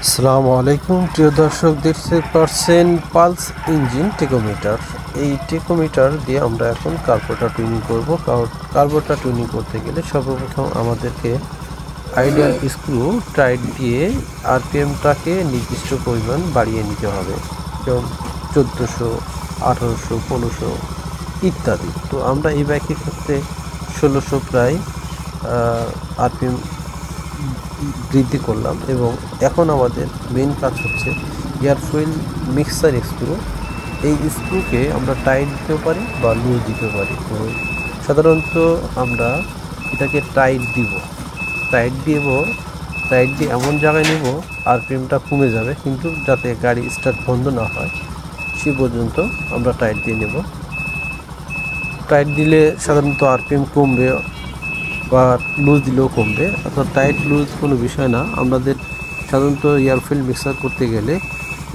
আসসালামু আলাইকুম প্রিয় দর্শক, দেখতে পাচ্ছেন পালস ইঞ্জিন টেকোমিটার। এই টেকোমিটার দিয়ে আমরা এখন কার্বোরেটর টিউনিং করব। কার্বোরেটর টিউনিং করতে গেলে সর্বপ্রথম আমাদেরকে আইডিয়াল স্ক্রু টাইট দিয়ে আরপিএমটাকে নির্দিষ্ট পরিমাণ বাড়িয়ে নিতে হবে, যেমন 1400, 1800, 1500 ইত্যাদি। তো আমরা এই বাইকের ক্ষেত্রে 1600 প্রায় আরপিএম বৃদ্ধি করলাম। এবং এখন আমাদের মেন কাজ হচ্ছে এয়ার ফুয়েল মিক্সার স্ক্রু। এই স্ক্রুকে আমরা টাইট দিতেও পারি বা লুজ দিতে পারি। তো সাধারণত আমরা এটাকে টাইট দিয়ে এমন জায়গায় নেব আরপিএমটা কমে যাবে, কিন্তু যাতে গাড়ি স্টার্ট বন্ধ না হয় সে পর্যন্ত আমরা টাইট দিয়ে নেব। টাইট দিলে সাধারণত আরপিএম কমবে বা লুজ দিলেও কমবে, অর্থাৎ টাইট লুজ কোনো বিষয় না। আমাদের সাধারণত এয়ার ফুয়েল মিক্সার করতে গেলে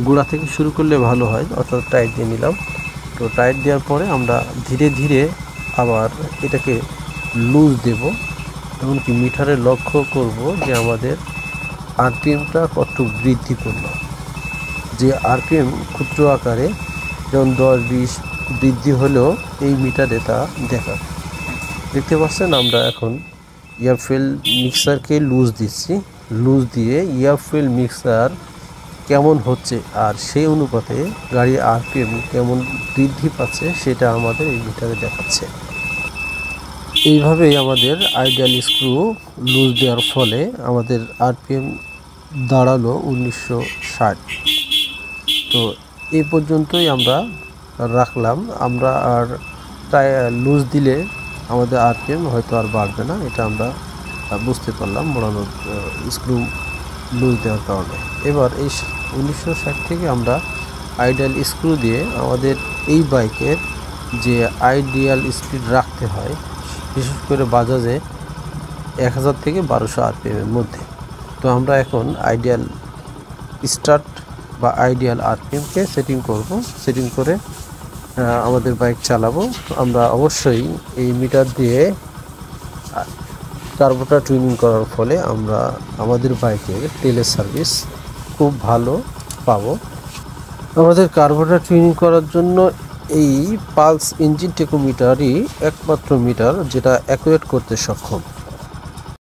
গোড়া থেকে শুরু করলে ভালো হয়, অর্থাৎ টাইট দিয়ে নিলাম। তো টাইট দেওয়ার পরে আমরা ধীরে ধীরে আবার এটাকে লুজ দেব, এমনকি মিটারে লক্ষ্য করব যে আমাদের আরপিএমটা কত বৃদ্ধি করলো। যে আরপিএম ক্ষুদ্র আকারে যেমন 10-20 বৃদ্ধি হলেও এই মিটারে তা দেখতে পাচ্ছেন। আমরা এখন এয়ার ফুয়েল মিক্সারকে লুজ দিচ্ছি। লুজ দিয়ে এয়ার ফুয়েল মিক্সার কেমন হচ্ছে আর সেই অনুপাতে গাড়ির আরপিএম কেমন বৃদ্ধি পাচ্ছে সেটা আমাদের এই মিটারে দেখাচ্ছে। এইভাবেই আমাদের আইডিয়াল স্ক্রু লুজ দেওয়ার ফলে আমাদের আরপিএম দাঁড়ালো 1960। তো এই পর্যন্তই আমরা রাখলাম। আমরা আর লুজ দিলে আমাদের আরপিএম হয়তো আর বাড়বে না, এটা আমরা বুঝতে পারলাম মোড়ানোর স্ক্রু লুজ দেওয়ার কারণে। এবার এই 1960 থেকে আমরা আইডিয়াল স্ক্রু দিয়ে আমাদের এই বাইকের যে আইডিয়াল স্পিড রাখতে হয়, বিশেষ করে বাজাজে 1000 থেকে 1200 আরপিএমের মধ্যে। তো আমরা এখন আইডিয়াল স্টার্ট বা আইডিয়াল আরপিএমকে সেটিং করে আমাদের বাইক চালাবো। আমরা অবশ্যই এই মিটার দিয়ে কার্বোরেটর টিউনিং করার ফলে আমরা আমাদের বাইকের তেলের সার্ভিস খুব ভালো পাবো। আমাদের কার্বোরেটর টিউনিং করার জন্য এই পালস ইঞ্জিন টেকোমিটারই একমাত্র মিটার যেটা অ্যাকুরেট করতে সক্ষম।